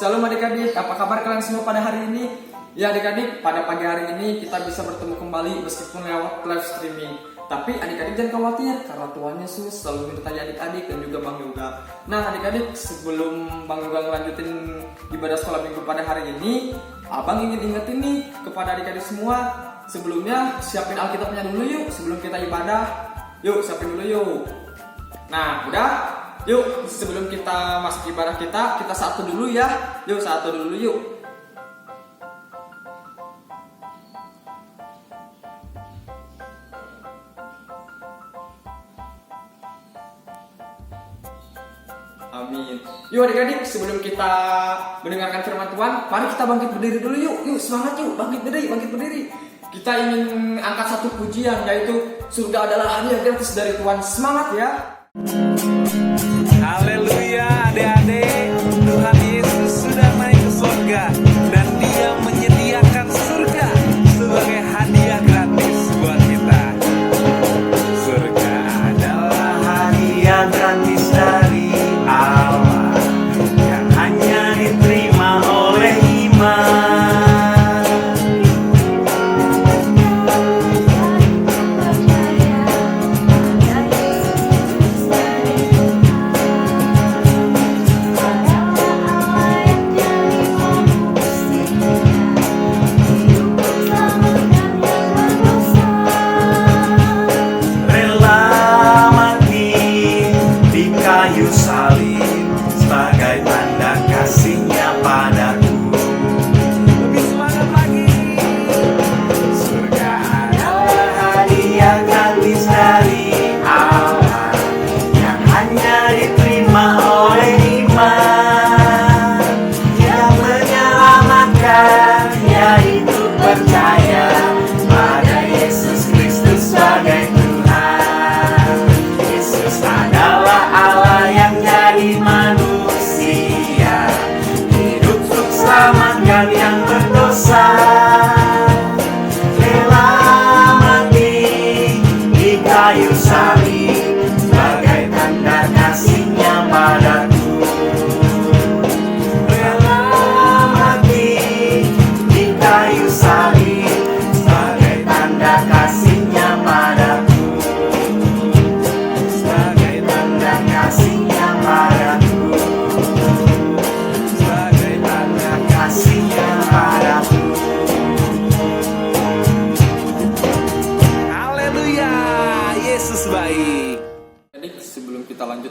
Shalom adik-adik, apa kabar kalian semua pada hari ini? Ya adik-adik, pada pagi hari ini kita bisa bertemu kembali meskipun lewat live streaming. Tapi adik-adik jangan khawatir, karena Tuhan Yesus selalu menyertai adik-adik dan juga Bang Yoga. Nah adik-adik, sebelum Bang Yoga ngelanjutin ibadah sekolah minggu pada hari ini, Abang ingin ingetin nih kepada adik-adik semua, sebelumnya siapin Alkitabnya dulu yuk sebelum kita ibadah. Yuk siapin dulu yuk. Nah udah? Yuk, sebelum kita masuk ibadah kita satu dulu ya. Yuk, satu dulu yuk. Amin. Yuk adik-adik, sebelum kita mendengarkan firman Tuhan, mari kita bangkit berdiri dulu yuk. Yuk, semangat yuk, bangkit berdiri. Kita ingin angkat satu pujian, yaitu surga adalah hadiah gratis dari Tuhan. Semangat ya. Haleluya adik-adik, Tuhan Yesus sudah naik ke surga dan Dia menyediakan surga sebagai hadiah gratis buat kita. Surga adalah hadiah gratis dari Allah yang hanya diterima oleh iman.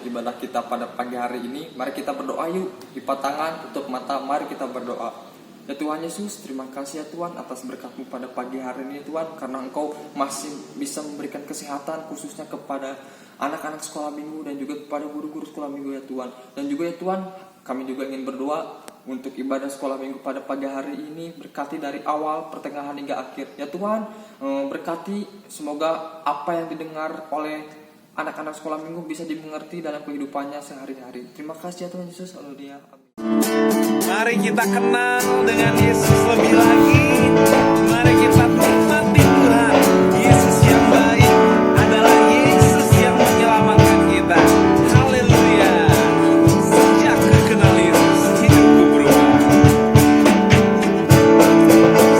Ibadah kita pada pagi hari ini, mari kita berdoa yuk. Lipat tangan, tutup mata, mari kita berdoa. Ya Tuhan Yesus, terima kasih ya Tuhan atas berkat-Mu pada pagi hari ini Tuhan, karena Engkau masih bisa memberikan kesehatan khususnya kepada anak-anak sekolah minggu dan juga kepada guru-guru sekolah minggu ya Tuhan. Dan juga ya Tuhan, kami juga ingin berdoa untuk ibadah sekolah minggu pada pagi hari ini, berkati dari awal, pertengahan hingga akhir. Ya Tuhan, berkati semoga apa yang didengar oleh anak-anak sekolah minggu bisa dimengerti dalam kehidupannya sehari-hari. Terima kasih ya Tuhan Yesus. Haleluya. Amin. Mari kita kenal dengan Yesus lebih lagi. Mari kita nikmati Tuhan. Yesus yang baik adalah Yesus yang menyelamatkan kita. Haleluya. Sejak ku kenal Yesus, hidupku berubah.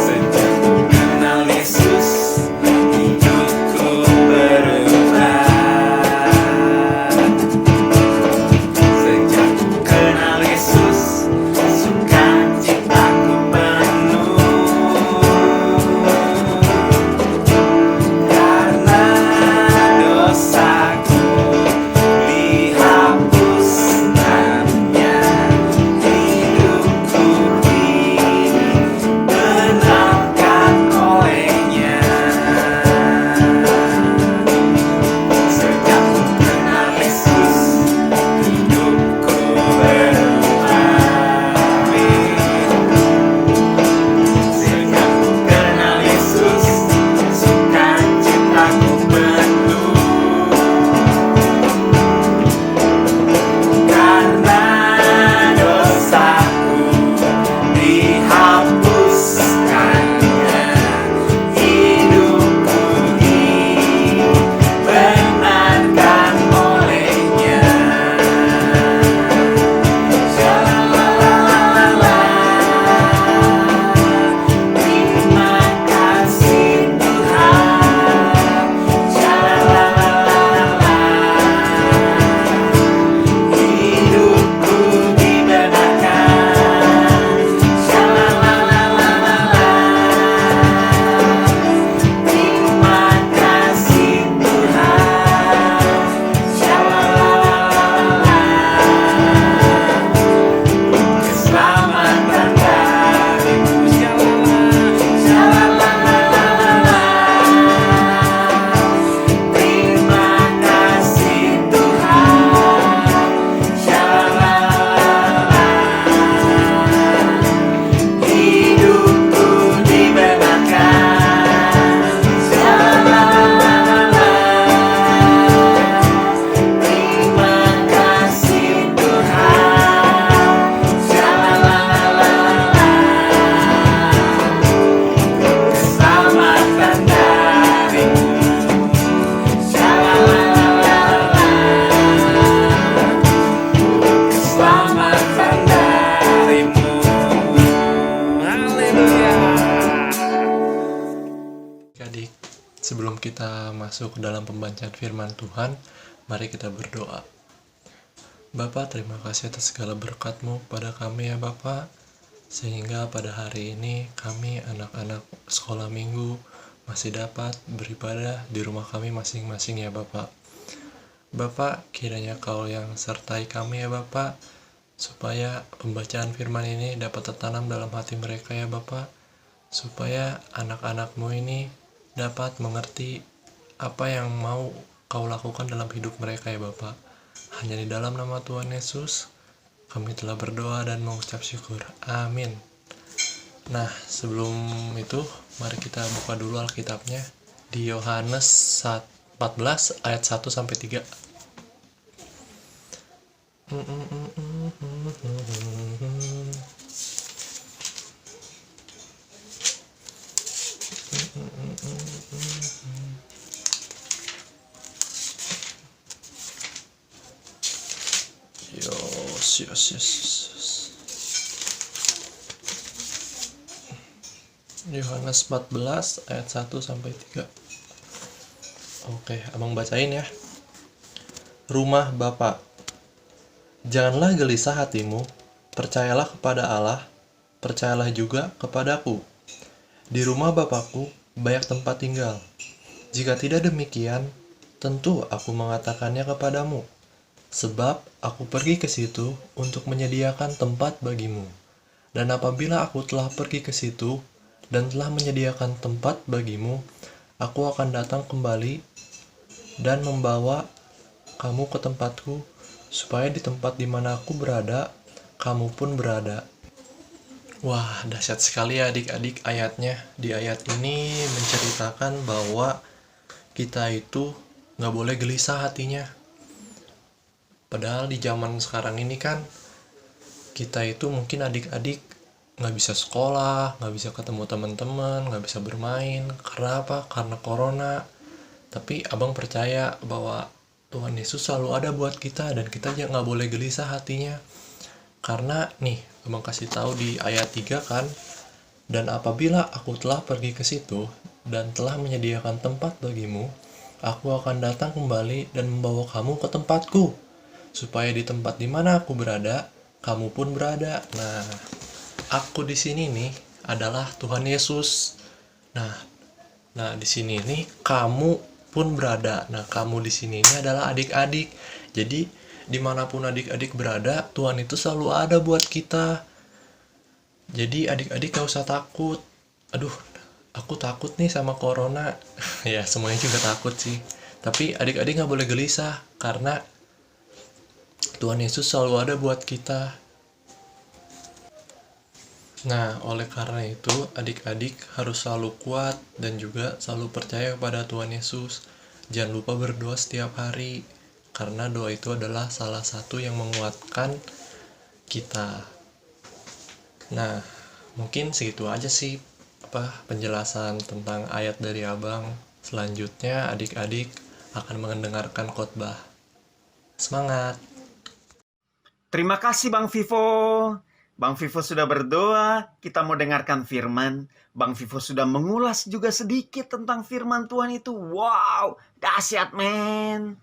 Sejak ku kenal Yesus, hidupku berubah. Sukacitaku penuh. Sebelum kita masuk ke dalam pembacaan firman Tuhan, mari kita berdoa. Bapa, terima kasih atas segala berkat-Mu pada kami ya Bapa, sehingga pada hari ini kami anak-anak sekolah minggu masih dapat beribadah di rumah kami masing-masing ya Bapa. Bapa, kiranya Kau yang sertai kami ya Bapa, supaya pembacaan firman ini dapat tertanam dalam hati mereka ya Bapa, supaya anak-anak-Mu ini dapat mengerti apa yang mau Kau lakukan dalam hidup mereka ya Bapa. Hanya di dalam nama Tuhan Yesus kami telah berdoa dan mengucap syukur. Amin. Nah, sebelum itu mari kita buka dulu Alkitabnya di Yohanes 14 ayat 1 sampai 3. Yes. Yohanes 14 ayat 1 sampai 3. Oke, abang bacain ya. Rumah Bapa. Janganlah gelisah hatimu, percayalah kepada Allah, percayalah juga kepadaku. Di rumah Bapakku banyak tempat tinggal. Jika tidak demikian, tentu aku mengatakannya kepadamu. Sebab aku pergi ke situ untuk menyediakan tempat bagimu. Dan apabila aku telah pergi ke situ dan telah menyediakan tempat bagimu, aku akan datang kembali dan membawa kamu ke tempatku, supaya di tempat di mana aku berada, kamu pun berada. Wah, dahsyat sekali ya adik-adik ayatnya. Di ayat ini menceritakan bahwa kita itu nggak boleh gelisah hatinya. Padahal di zaman sekarang ini kan, kita itu mungkin adik-adik nggak bisa sekolah, nggak bisa ketemu teman-teman, nggak bisa bermain. Karena apa? Karena corona. Tapi abang percaya bahwa Tuhan Yesus selalu ada buat kita, dan kita aja nggak boleh gelisah hatinya. Karena nih, abang kasih tahu di ayat 3 kan, dan apabila aku telah pergi ke situ dan telah menyediakan tempat bagimu, aku akan datang kembali dan membawa kamu ke tempatku, supaya di tempat di mana aku berada, kamu pun berada. Nah, aku di sini nih adalah Tuhan Yesus. Nah di sini nih kamu pun berada. Nah, kamu di sini ini adalah adik-adik. Jadi dimanapun adik-adik berada, Tuhan itu selalu ada buat kita. Jadi adik-adik gak usah takut. Aduh, aku takut nih sama corona. Ya, semuanya juga takut sih. Tapi adik-adik gak boleh gelisah, karena Tuhan Yesus selalu ada buat kita. Nah, oleh karena itu, adik-adik harus selalu kuat dan juga selalu percaya kepada Tuhan Yesus. Jangan lupa berdoa setiap hari, karena doa itu adalah salah satu yang menguatkan kita. Nah, mungkin segitu aja sih penjelasan tentang ayat dari abang. Selanjutnya, adik-adik akan mendengarkan khotbah. Semangat! Terima kasih Bang Vivo. Bang Vivo sudah berdoa, kita mau dengarkan firman. Bang Vivo sudah mengulas juga sedikit tentang firman Tuhan itu. Wow, dahsyat men.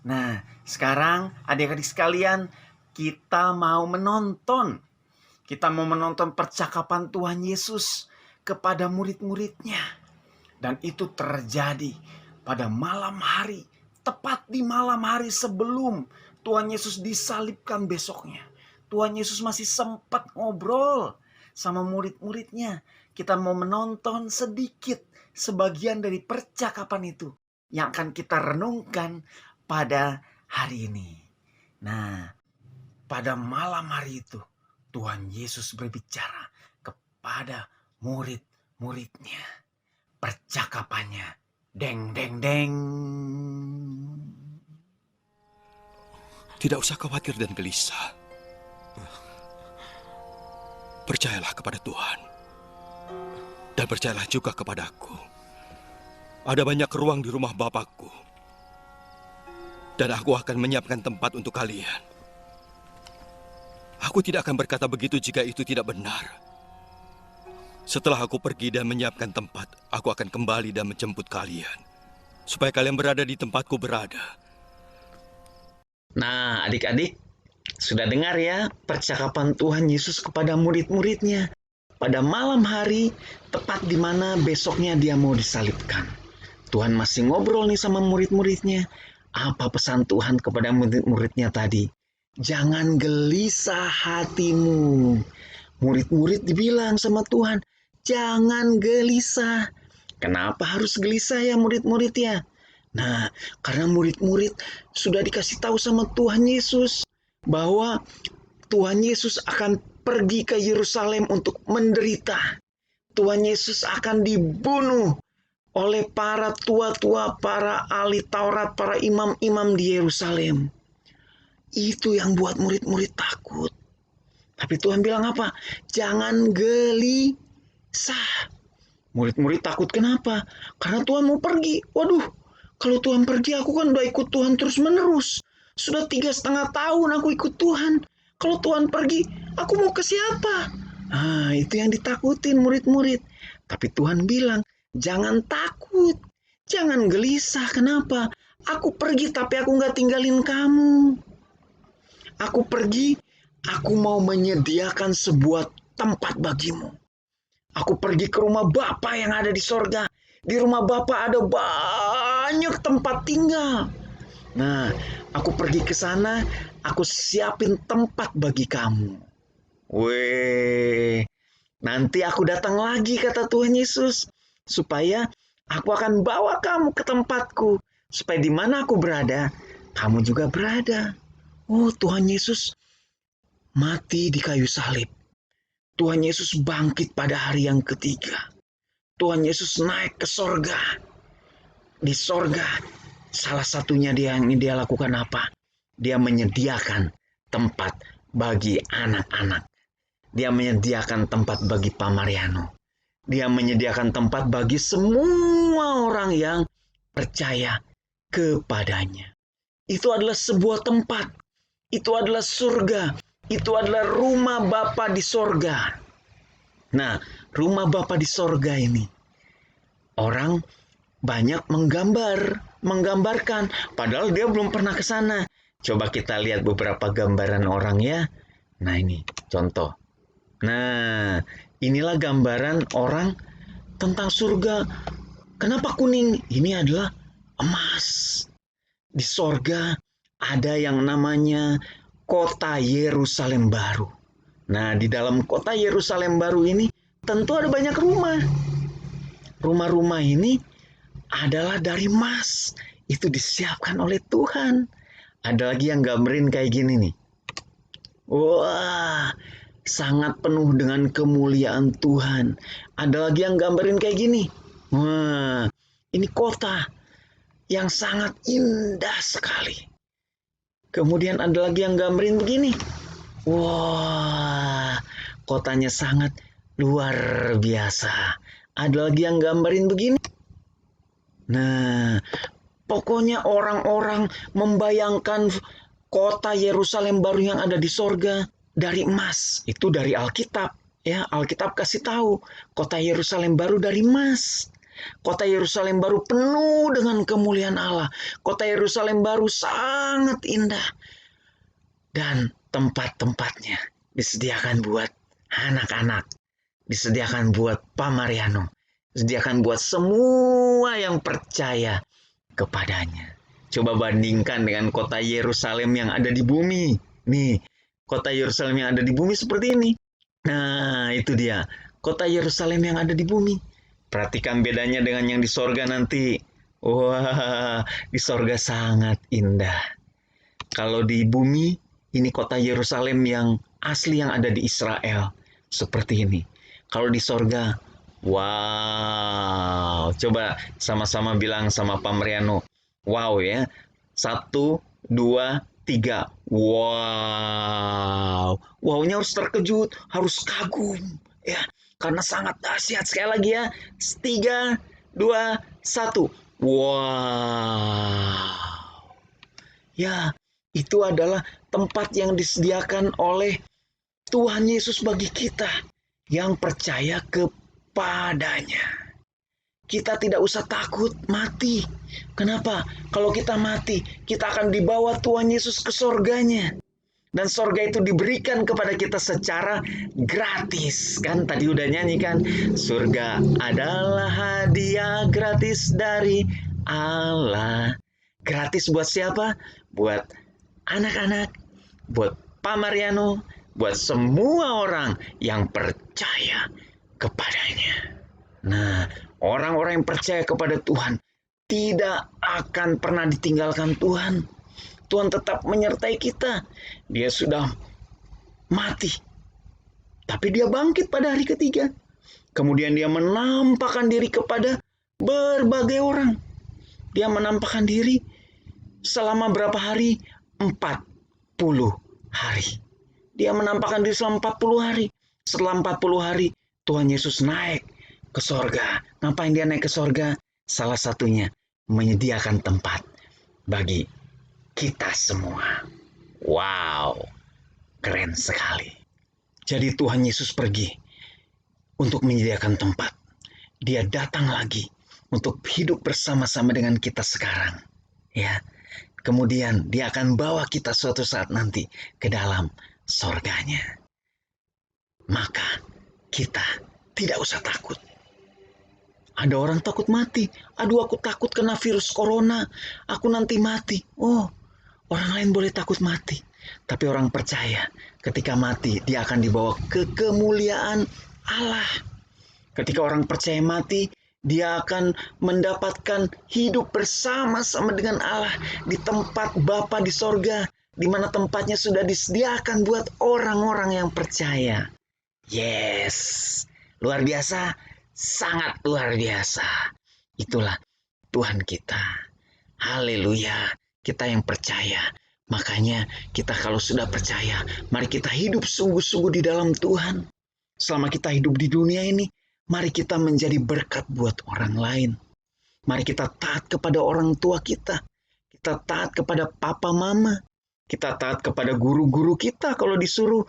Nah, sekarang adik-adik sekalian, kita mau menonton. Kita mau menonton percakapan Tuhan Yesus kepada murid-muridnya. Dan itu terjadi pada malam hari, tepat di malam hari sebelum Tuhan Yesus disalibkan besoknya. Tuhan Yesus masih sempat ngobrol sama murid-muridnya. Kita mau menonton sedikit sebagian dari percakapan itu yang akan kita renungkan pada hari ini. Nah, pada malam hari itu Tuhan Yesus berbicara kepada murid-muridnya. Percakapannya, deng deng deng. Tidak usah khawatir dan gelisah. Percayalah kepada Tuhan. Dan percayalah juga kepadaku. Ada banyak ruang di rumah Bapakku. Dan aku akan menyiapkan tempat untuk kalian. Aku tidak akan berkata begitu jika itu tidak benar. Setelah aku pergi dan menyiapkan tempat, aku akan kembali dan menjemput kalian. supaya kalian berada di tempatku berada. Nah, adik-adik, sudah dengar ya percakapan Tuhan Yesus kepada murid-muridnya pada malam hari tepat di mana besoknya dia mau disalibkan. Tuhan masih ngobrol nih sama murid-muridnya. Apa pesan Tuhan kepada murid-muridnya tadi? Jangan gelisah hatimu. Murid-murid dibilang sama Tuhan, jangan gelisah. Kenapa harus gelisah ya murid-murid ya? Nah, karena murid-murid sudah dikasih tahu sama Tuhan Yesus bahwa Tuhan Yesus akan pergi ke Yerusalem untuk menderita. Tuhan Yesus akan dibunuh oleh para tua-tua, para ahli Taurat, para imam-imam di Yerusalem. Itu yang buat murid-murid takut. Tapi Tuhan bilang apa? Jangan gelisah. Murid-murid takut kenapa? Karena Tuhan mau pergi. Waduh, kalau Tuhan pergi aku kan udah ikut Tuhan terus-menerus. Sudah 3,5 tahun aku ikut Tuhan. Kalau Tuhan pergi, aku mau ke siapa? Nah, itu yang ditakutin murid-murid. Tapi Tuhan bilang, jangan takut. Jangan gelisah. Kenapa? Aku pergi tapi aku nggak tinggalin kamu. Aku pergi, aku mau menyediakan sebuah tempat bagimu. Aku pergi ke rumah Bapa yang ada di sorga. Di rumah Bapa ada banyak tempat tinggal. Nah, aku pergi ke sana, aku siapin tempat bagi kamu. Weh, nanti aku datang lagi, kata Tuhan Yesus, supaya aku akan bawa kamu ke tempatku, supaya di mana aku berada, kamu juga berada. Oh, Tuhan Yesus mati di kayu salib. Tuhan Yesus bangkit pada hari yang ketiga. Tuhan Yesus naik ke sorga. Di sorga, salah satunya yang dia lakukan apa? Dia menyediakan tempat bagi anak-anak. Dia menyediakan tempat bagi Pak Mariano. Dia menyediakan tempat bagi semua orang yang percaya kepadanya. Itu adalah sebuah tempat. Itu adalah surga. Itu adalah rumah Bapa di sorga. Nah, rumah Bapa di sorga ini, orang banyak menggambarkan, padahal dia belum pernah ke sana. Coba kita lihat beberapa gambaran orang ya. Nah, ini contoh. Nah, inilah gambaran orang tentang surga. Kenapa kuning? Ini adalah emas. Di sorga ada yang namanya kota Yerusalem baru. Nah, di dalam kota Yerusalem baru ini tentu ada banyak rumah. Rumah-rumah ini adalah dari emas. Itu disiapkan oleh Tuhan. Ada lagi yang gambarin kayak gini nih. Wah, sangat penuh dengan kemuliaan Tuhan. Ada lagi yang gambarin kayak gini. Wah, ini kota yang sangat indah sekali. Kemudian ada lagi yang gambarin begini. Wah, kotanya sangat luar biasa. Ada lagi yang gambarin begini. Nah, pokoknya orang-orang membayangkan kota Yerusalem baru yang ada di sorga dari emas. Itu dari Alkitab. Ya, Alkitab kasih tahu kota Yerusalem baru dari emas. Kota Yerusalem baru penuh dengan kemuliaan Allah. Kota Yerusalem baru sangat indah. Dan tempat-tempatnya disediakan buat anak-anak. Disediakan buat Pak Mariano. Disediakan buat semua yang percaya kepadanya. Coba bandingkan dengan kota Yerusalem yang ada di bumi. Nih, kota Yerusalem yang ada di bumi seperti ini. Nah, itu dia. Kota Yerusalem yang ada di bumi. Perhatikan bedanya dengan yang di sorga nanti. Wah, di sorga sangat indah. Kalau di bumi, ini kota Yerusalem yang asli yang ada di Israel. Seperti ini. Kalau di sorga, wow. Coba sama-sama bilang sama Pak Mariano. Wow ya. 1, 2, 3. Wow. Wow-nya harus terkejut. Harus kagum. Ya. Karena sangat dahsyat. Sekali lagi ya. 3, 2, 1. Wow. Ya, itu adalah tempat yang disediakan oleh Tuhan Yesus bagi kita yang percaya kepadanya. Kita tidak usah takut mati. Kenapa? Kalau kita mati, kita akan dibawa Tuhan Yesus ke sorganya. Dan sorga itu diberikan kepada kita secara gratis. Kan tadi udah nyanyi kan? Surga adalah hadiah gratis dari Allah. Gratis buat siapa? Buat anak-anak, buat Pak Mariano, buat semua orang yang percaya kepadanya. Nah, orang-orang yang percaya kepada Tuhan tidak akan pernah ditinggalkan Tuhan. Tuhan tetap menyertai kita. Dia sudah mati, tapi dia bangkit pada hari ketiga. Kemudian dia menampakkan diri kepada berbagai orang. Dia menampakkan diri selama berapa hari? 40 hari. Dia menampakkan diri selama 40 hari. Setelah 40 hari, Tuhan Yesus naik ke sorga. Ngapain dia naik ke sorga? Salah satunya menyediakan tempat bagi kita semua. Wow, keren sekali. Jadi Tuhan Yesus pergi untuk menyediakan tempat. Dia datang lagi untuk hidup bersama-sama dengan kita sekarang. Ya, kemudian dia akan bawa kita suatu saat nanti ke dalam sorganya. Maka kita tidak usah takut. Ada orang takut mati. Aduh, aku takut kena virus corona. Aku nanti mati. Oh, orang lain boleh takut mati, tapi orang percaya ketika mati dia akan dibawa ke kemuliaan Allah. Ketika orang percaya mati, dia akan mendapatkan hidup bersama-sama dengan Allah di tempat Bapa di sorga, di mana tempatnya sudah disediakan buat orang-orang yang percaya. Yes, luar biasa, sangat luar biasa. Itulah Tuhan kita. Haleluya. Kita yang percaya. Makanya kita kalau sudah percaya, mari kita hidup sungguh-sungguh di dalam Tuhan. Selama kita hidup di dunia ini, mari kita menjadi berkat buat orang lain. Mari kita taat kepada orang tua kita. Kita taat kepada papa mama. Kita taat kepada guru-guru kita kalau disuruh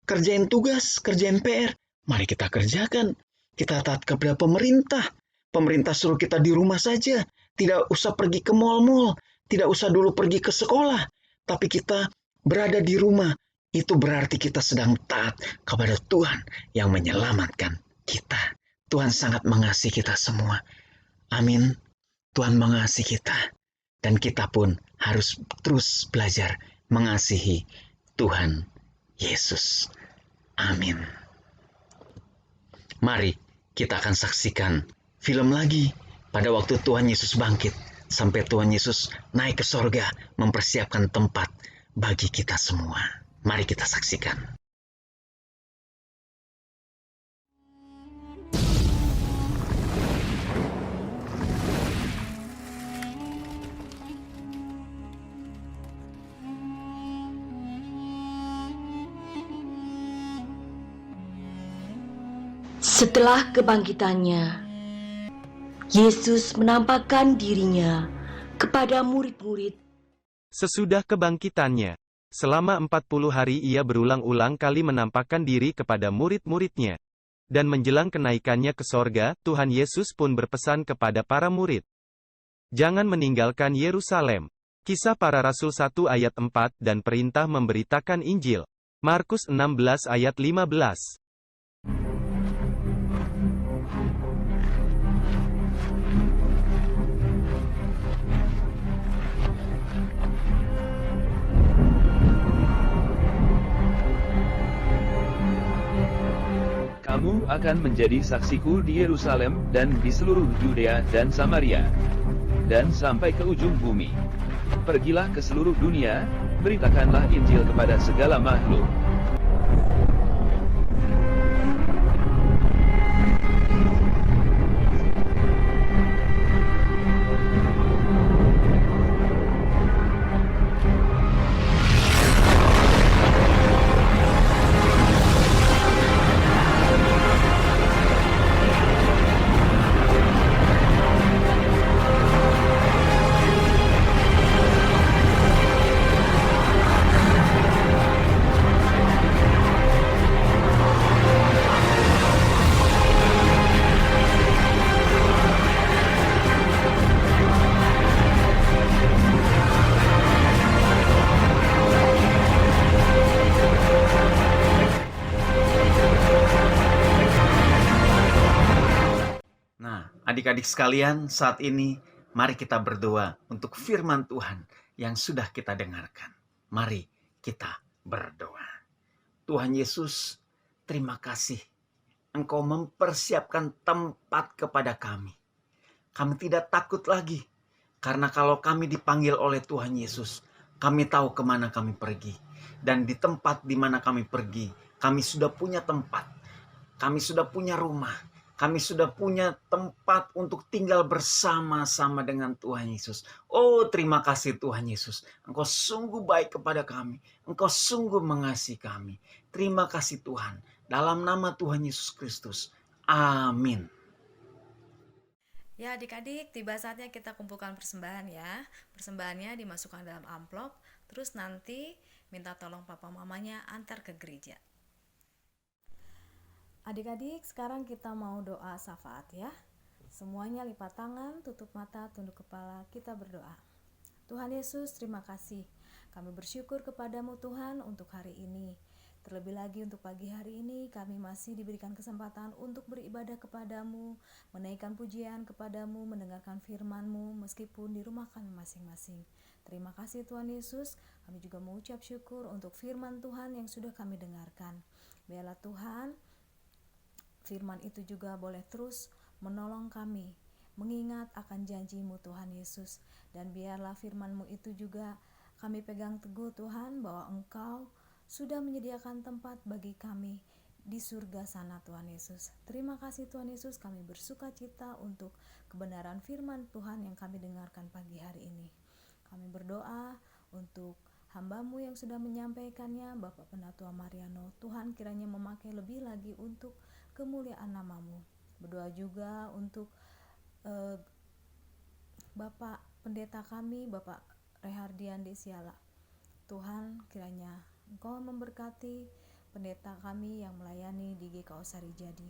kerjain tugas, kerjain PR. Mari kita kerjakan. Kita taat kepada pemerintah. Pemerintah suruh kita di rumah saja. Tidak usah pergi ke mal-mal. Tidak usah dulu pergi ke sekolah, tapi kita berada di rumah. Itu berarti kita sedang taat kepada Tuhan yang menyelamatkan kita. Tuhan sangat mengasihi kita semua. Amin. Tuhan mengasihi kita. Dan kita pun harus terus belajar mengasihi Tuhan Yesus. Amin. Mari kita akan saksikan film lagi pada waktu Tuhan Yesus bangkit. Sampai Tuhan Yesus naik ke sorga mempersiapkan tempat bagi kita semua. Mari kita saksikan. Setelah kebangkitannya, Yesus menampakkan dirinya kepada murid-murid. Sesudah kebangkitannya, selama 40 hari ia berulang-ulang kali menampakkan diri kepada murid-muridnya. Dan menjelang kenaikannya ke sorga, Tuhan Yesus pun berpesan kepada para murid. Jangan meninggalkan Yerusalem. Kisah Para Rasul 1 ayat 4 dan perintah memberitakan Injil. Markus 16 ayat 15. Kamu akan menjadi saksiku di Yerusalem dan di seluruh Yudea dan Samaria, dan sampai ke ujung bumi. Pergilah ke seluruh dunia, beritakanlah Injil kepada segala makhluk. Adik-adik sekalian, saat ini mari kita berdoa untuk firman Tuhan yang sudah kita dengarkan. Mari kita berdoa. Tuhan Yesus, terima kasih. Engkau mempersiapkan tempat kepada kami. Kami tidak takut lagi. Karena kalau kami dipanggil oleh Tuhan Yesus, kami tahu kemana kami pergi. Dan di tempat di mana kami pergi, kami sudah punya tempat. Kami sudah punya rumah. Kami sudah punya tempat untuk tinggal bersama-sama dengan Tuhan Yesus. Oh, terima kasih Tuhan Yesus. Engkau sungguh baik kepada kami. Engkau sungguh mengasihi kami. Terima kasih Tuhan. Dalam nama Tuhan Yesus Kristus. Amin. Ya adik-adik, tiba saatnya kita kumpulkan persembahan ya. Persembahannya dimasukkan dalam amplop, terus nanti minta tolong papa mamanya antar ke gereja. Adik-adik, sekarang kita mau doa syafaat ya. Semuanya lipat tangan, tutup mata, tunduk kepala, kita berdoa. Tuhan Yesus, terima kasih. Kami bersyukur kepadamu Tuhan untuk hari ini. Terlebih lagi untuk pagi hari ini kami masih diberikan kesempatan untuk beribadah kepadamu, menaikkan pujian kepadamu, mendengarkan firman-Mu meskipun di rumah kami masing-masing. Terima kasih Tuhan Yesus, kami juga mengucap syukur untuk firman Tuhan yang sudah kami dengarkan. Biarlah Tuhan, firman itu juga boleh terus menolong kami, mengingat akan janji-Mu Tuhan Yesus. Dan biarlah firman-Mu itu juga kami pegang teguh Tuhan, bahwa Engkau sudah menyediakan tempat bagi kami di surga sana Tuhan Yesus. Terima kasih Tuhan Yesus, kami bersuka cita untuk kebenaran firman Tuhan yang kami dengarkan pagi hari ini. Kami berdoa untuk hamba-Mu yang sudah menyampaikannya, Bapak Penatua Mariano. Tuhan kiranya memakai lebih lagi untuk kemuliaan nama-Mu. Berdoa juga untuk Bapak Pendeta kami, Bapak Rehardian Desiala. Tuhan kiranya Engkau memberkati pendeta kami yang melayani di GKO Sarijadi.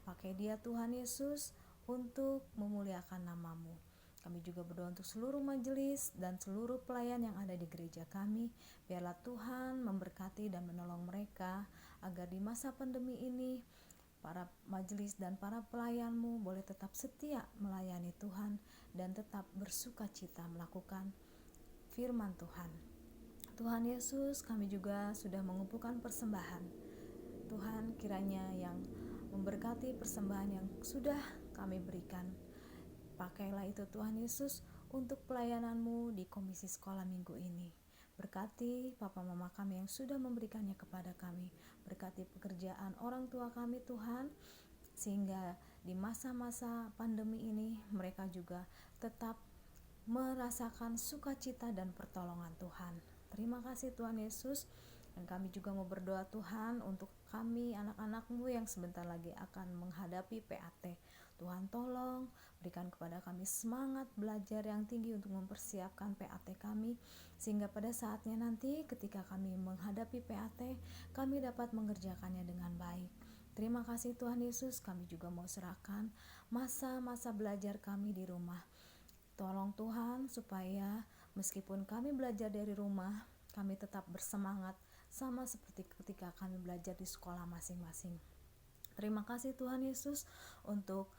Pakai dia Tuhan Yesus untuk memuliakan nama-Mu. Kami juga berdoa untuk seluruh majelis dan seluruh pelayan yang ada di gereja kami. Biarlah Tuhan memberkati dan menolong mereka agar di masa pandemi ini para majelis dan para pelayan-Mu boleh tetap setia melayani Tuhan dan tetap bersuka cita melakukan firman Tuhan. Tuhan Yesus, kami juga sudah mengumpulkan persembahan. Tuhan kiranya yang memberkati persembahan yang sudah kami berikan. Pakailah itu Tuhan Yesus untuk pelayanan-Mu di komisi sekolah minggu ini. Berkati papa mama kami yang sudah memberikannya kepada kami. Berkati pekerjaan orang tua kami Tuhan, sehingga di masa-masa pandemi ini mereka juga tetap merasakan sukacita dan pertolongan Tuhan. Terima kasih Tuhan Yesus. Dan kami juga mau berdoa Tuhan untuk kami anak-anak-Mu yang sebentar lagi akan menghadapi PAT. Tuhan tolong berikan kepada kami semangat belajar yang tinggi untuk mempersiapkan PAT kami, sehingga pada saatnya nanti ketika kami menghadapi PAT, kami dapat mengerjakannya dengan baik. Terima kasih Tuhan Yesus. Kami juga mau serahkan masa-masa belajar kami di rumah. Tolong Tuhan supaya meskipun kami belajar dari rumah, kami tetap bersemangat sama seperti ketika kami belajar di sekolah masing-masing. Terima kasih Tuhan Yesus untuk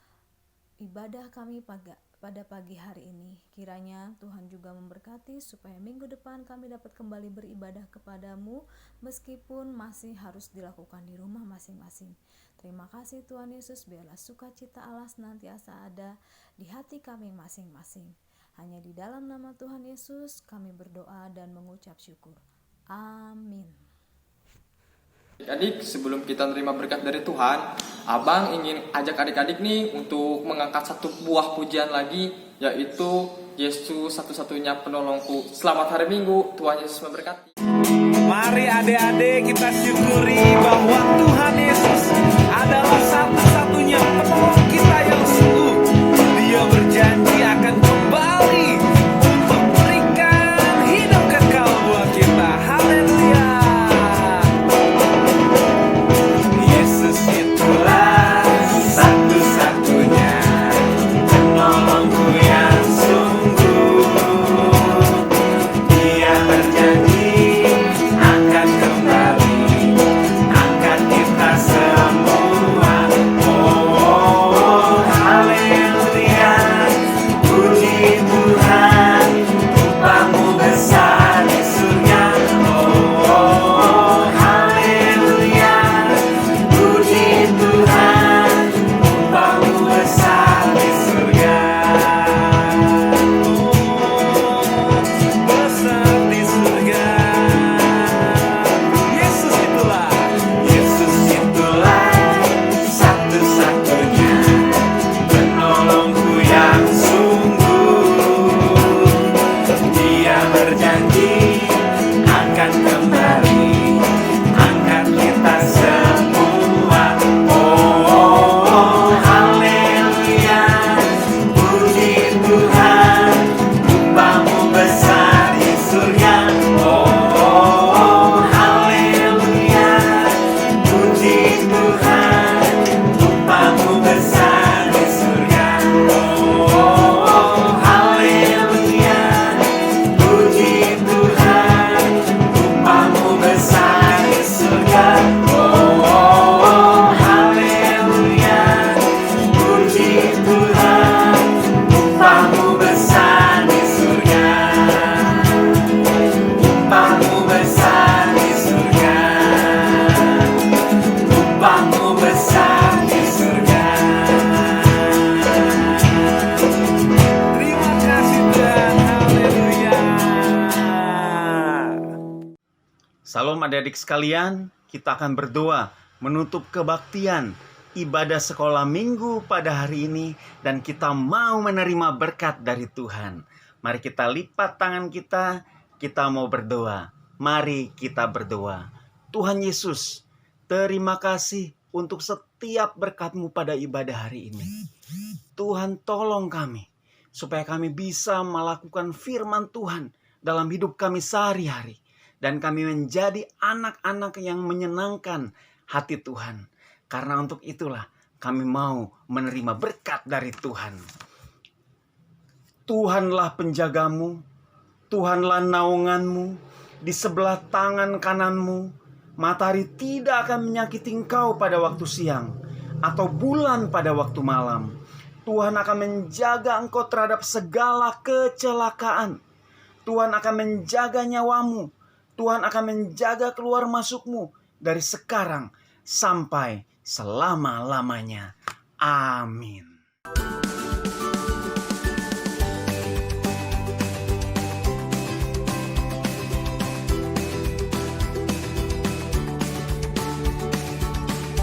ibadah kami pada pagi hari ini. Kiranya Tuhan juga memberkati supaya minggu depan kami dapat kembali beribadah kepadamu meskipun masih harus dilakukan di rumah masing-masing. Terima kasih Tuhan Yesus, biarlah sukacita Allah senantiasa ada di hati kami masing-masing. Hanya di dalam nama Tuhan Yesus kami berdoa dan mengucap syukur. Amin. Adik-adik, sebelum kita menerima berkat dari Tuhan, Abang ingin ajak adik-adik nih untuk mengangkat satu buah pujian lagi, yaitu Yesus satu-satunya penolongku. Selamat hari Minggu, Tuhan Yesus memberkati. Mari adik-adik kita syukuri bahwa Tuhan Yesus adalah satu-satunya penolong kita yang sungguh. Dia berjanji akan kembali untuk berikan hidup kekal buat kita. Haleluya. Yesus itulah satu-satunya penolongku yang sungguh. Dia berjanji akan kembali angkat kita semua. Oh, Salam adik-adik sekalian, kita akan berdoa menutup kebaktian ibadah sekolah minggu pada hari ini, dan kita mau menerima berkat dari Tuhan. Mari kita lipat tangan kita mau berdoa. Mari kita berdoa. Tuhan Yesus, terima kasih untuk setiap berkat-Mu pada ibadah hari ini. Tuhan, tolong kami supaya kami bisa melakukan firman Tuhan dalam hidup kami sehari-hari, dan kami menjadi anak-anak yang menyenangkan hati Tuhan. Karena untuk itulah kami mau menerima berkat dari Tuhan. Tuhanlah penjagamu, Tuhanlah naunganmu, di sebelah tangan kananmu. Matahari tidak akan menyakiti engkau pada waktu siang, atau bulan pada waktu malam. Tuhan akan menjaga engkau terhadap segala kecelakaan. Tuhan akan menjaga nyawamu. Tuhan akan menjaga keluar masukmu dari sekarang sampai selama-lamanya. Amin.